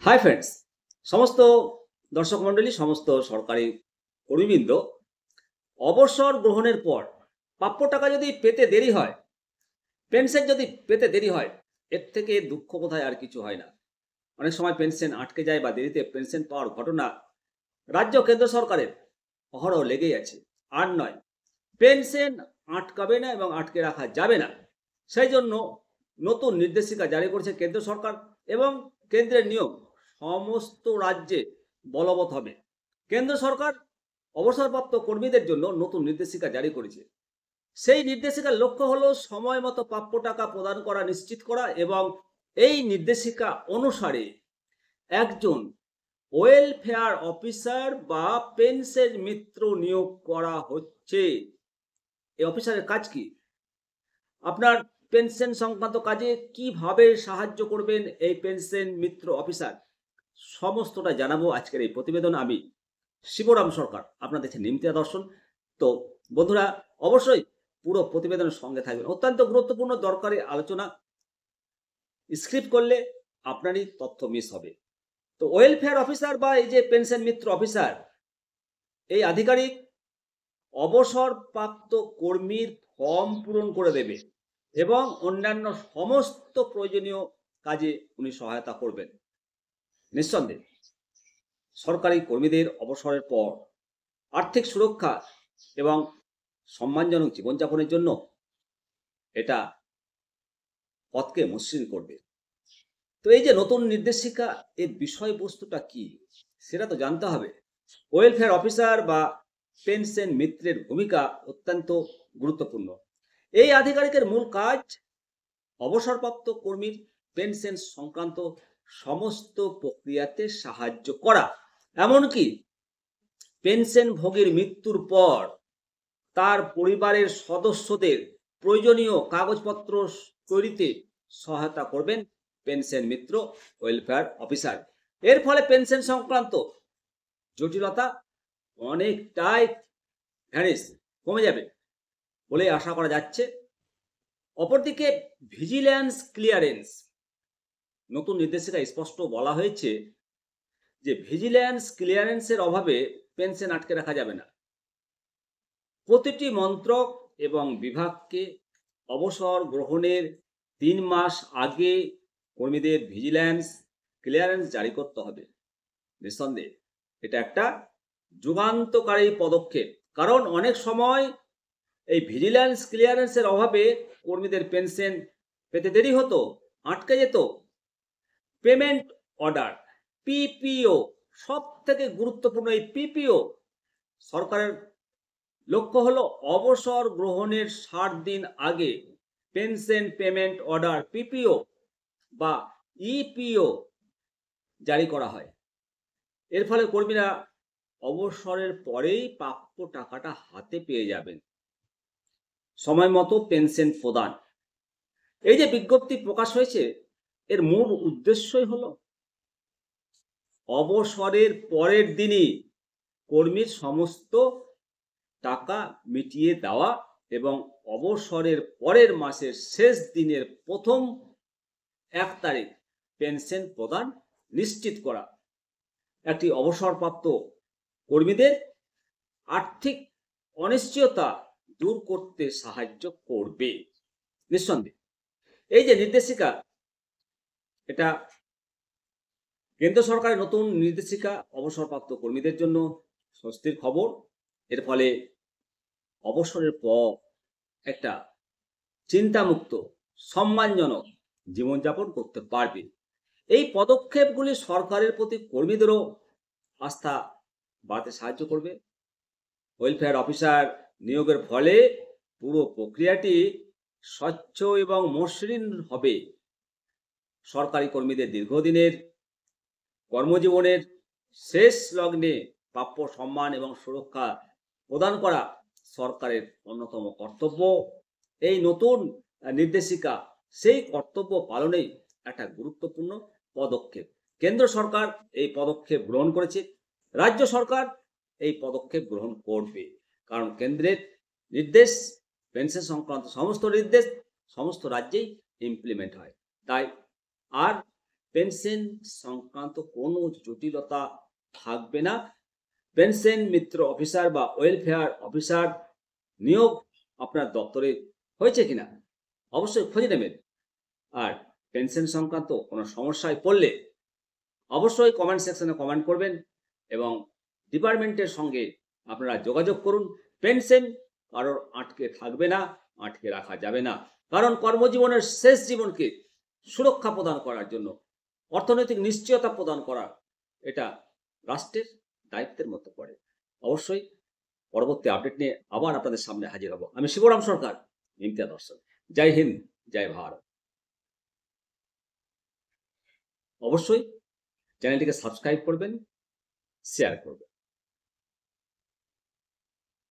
Hi friends, সমস্ত দর্শক মণ্ডলী, সমস্ত সরকারি কর্মীবৃন্দ, অবসর গ্রহণের পর প্রাপ্য টাকা যদি পেতে দেরি হয়, পেনশন যদি পেতে দেরি হয়, এর থেকে দুঃখ বোধহয় আর কিছু হয় না। অনেক সময় পেনশন আটকে যায় বা দেরিতে পেনশন পাওয়ার ঘটনা রাজ্য কেন্দ্র সরকারের অহরহ লেগেই আছে। আর নয়, পেনশন আটকাবে না এবং আটকে রাখা যাবে না। সেই জন্য নতুন নির্দেশিকা জারি করেছে কেন্দ্র সরকার এবং কেন্দ্রের নিয়ম সমস্ত রাজ্যে বলবৎ হবে। কেন্দ্র সরকার অবসরপ্রাপ্ত কর্মীদের জন্য নতুন নির্দেশিকা জারি করেছে। সেই নির্দেশিকার লক্ষ্য হলো সময় মতো প্রাপ্য টাকা প্রদান করা নিশ্চিত করা এবং এই নির্দেশিকা অনুসারে একজন ওয়েলফেয়ার অফিসার বা পেনশন মিত্র নিয়োগ করা হচ্ছে। এই অফিসারের কাজ কি? আপনার পেনশন সংক্রান্ত কাজে কিভাবে সাহায্য করবেন এই পেনশন মিত্র অফিসার, সমস্তটা জানাবো আজকের এই প্রতিবেদন। আমি শিবরাম সরকার, আপনার দেখছেন নিমতিয়া দর্শন। তো বন্ধুরা, অবশ্যই পুরো প্রতিবেদনের সঙ্গে থাকবেন। অত্যন্ত গুরুত্বপূর্ণ দরকারি আলোচনা, স্কিপ করলে আপনারই তথ্য মিস হবে। তো ওয়েলফেয়ার অফিসার বা এই যে পেনশন মিত্র অফিসার, এই আধিকারিক অবসরপ্রাপ্ত কর্মীর ফর্ম পূরণ করে দেবে এবং অন্যান্য সমস্ত প্রয়োজনীয় কাজে উনি সহায়তা করবেন। নিঃসন্দেহে সরকারি কর্মীদের অবসরের পর আর্থিক সুরক্ষা এবং সম্মানজনক জীবনযাপনের জন্য এটা পথকে মসৃণ করবে। তো এই যে নতুন নির্দেশিকা, এর বিষয়বস্তুটা কি সেটা তো জানতে হবে। ওয়েলফেয়ার অফিসার বা পেনশন মিত্রের ভূমিকা অত্যন্ত গুরুত্বপূর্ণ। এই আধিকারিকের মূল কাজ অবসরপ্রাপ্ত কর্মীর পেনশন সংক্রান্ত সমস্ত প্রক্রিয়াতে সাহায্য করা, এমনকি পেনশন ভোগীর মৃত্যুর পর তার পরিবারের সদস্যদের প্রয়োজনীয় কাগজপত্র তৈরিতে সহায়তা করবেন পেনশন মিত্র ওয়েলফেয়ার অফিসার। এর ফলে পেনশন সংক্রান্ত জটিলতা অনেকটাই কমে যাবে বলে আশা করা যাচ্ছে। অপরদিকে ভিজিল্যান্স ক্লিয়ারেন্স, নতুন নির্দেশিকা স্পষ্ট বলা হয়েছে যে ভিজিল্যান্স ক্লিয়ারেন্সের অভাবে পেনশন আটকে রাখা যাবে না। প্রতিটি মন্ত্রক এবং বিভাগকে অবসর গ্রহণের 3 মাস আগে কর্মীদের ভিজিল্যান্স ক্লিয়ারেন্স জারি করতে হবে। নিঃসন্দেহে এটা একটা যুগান্তকারী পদক্ষেপ, কারণ অনেক সময় এই ভিজিল্যান্স ক্লিয়ারেন্সের অভাবে কর্মীদের পেনশন পেতে দেরি হতো, আটকে যেত। পেমেন্ট অর্ডার, পিপিও, সব থেকে গুরুত্বপূর্ণ এই পিপিও। সরকারের লক্ষ্য হলো অবসর গ্রহণের 60 দিন আগে পেনশন পেমেন্ট অর্ডার, পিপিও বা ইপিও জারি করা হয়। এর ফলে কর্মীরা অবসরের পরেই প্রাপ্য টাকাটা হাতে পেয়ে যাবেন। সময় মতো পেনশন প্রদান, এই যে বিজ্ঞপ্তি প্রকাশ হয়েছে, এর মূল উদ্দেশ্যই হলো অবসরের পরের দিনই কর্মীর সমস্ত টাকা মিটিয়ে দেওয়া এবং অবসরের পরের মাসের শেষ দিনের প্রথম 1 তারিখ পেনশন প্রদান নিশ্চিত করা। একটি অবসরপ্রাপ্ত কর্মীদের আর্থিক অনিশ্চয়তা দূর করতে সাহায্য করবে নিঃসন্দেহে। এই যে নির্দেশিকা, এটা কেন্দ্র সরকারের নতুন নির্দেশিকা অবসরপ্রাপ্ত কর্মীদের জন্য স্বস্তির খবর। এর ফলে অবসরের পর একটা চিন্তামুক্ত, সম্মানজনক জীবনযাপন করতে পারবে। এই পদক্ষেপগুলি সরকারের প্রতি কর্মীদেরও আস্থা বাড়াতে সাহায্য করবে। ওয়েলফেয়ার অফিসার নিয়োগের ফলে পুরো প্রক্রিয়াটি স্বচ্ছ এবং মসৃণ হবে। সরকারি কর্মীদের দীর্ঘদিনের কর্মজীবনের শেষ লগ্নে প্রাপ্য সম্মান এবং সুরক্ষা প্রদান করা সরকারের অন্যতম কর্তব্য। এই নতুন নির্দেশিকা সেই কর্তব্য পালনেই একটা গুরুত্বপূর্ণ পদক্ষেপ। কেন্দ্র সরকার এই পদক্ষেপ গ্রহণ করেছে, রাজ্য সরকার এই পদক্ষেপ গ্রহণ করবে, কারণ কেন্দ্রের নির্দেশ, পেনশন সংক্রান্ত সমস্ত নির্দেশ সমস্ত রাজ্যেই ইমপ্লিমেন্ট হয়। তাই আর পেনশন সংক্রান্ত কোনো জটিলতা থাকবে না। পেনশন মিত্র অফিসার বা ওয়েলফেয়ার অফিসার নিয়োগ আপনার দপ্তরে হয়েছে কিনা অবশ্যই খোঁজ নেবেন। আর পেনশন সংক্রান্ত কোনো সমস্যায় পড়লে অবশ্যই কমেন্ট সেকশনে কমেন্ট করবেন এবং ডিপার্টমেন্টের সঙ্গে আপনারা যোগাযোগ করুন। পেনশন কারোর আটকে থাকবে না, আটকে রাখা যাবে না, কারণ কর্মজীবনের শেষ জীবনকে সুরক্ষা প্রদান করার জন্য, অর্থনৈতিক নিশ্চয়তা প্রদান করা, এটা রাষ্ট্রের দায়িত্বের মধ্যে পড়ে। অবশ্যই পরবর্তী আপডেট নিয়ে আবার আপনাদের সামনে হাজির হব। আমি শিবরাম সরকার, ইমতিয়াজ দর্শন। জয় হিন্দ, জয় ভারত। অবশ্যই চ্যানেলটিকে সাবস্ক্রাইব করবেন, শেয়ার করবেন।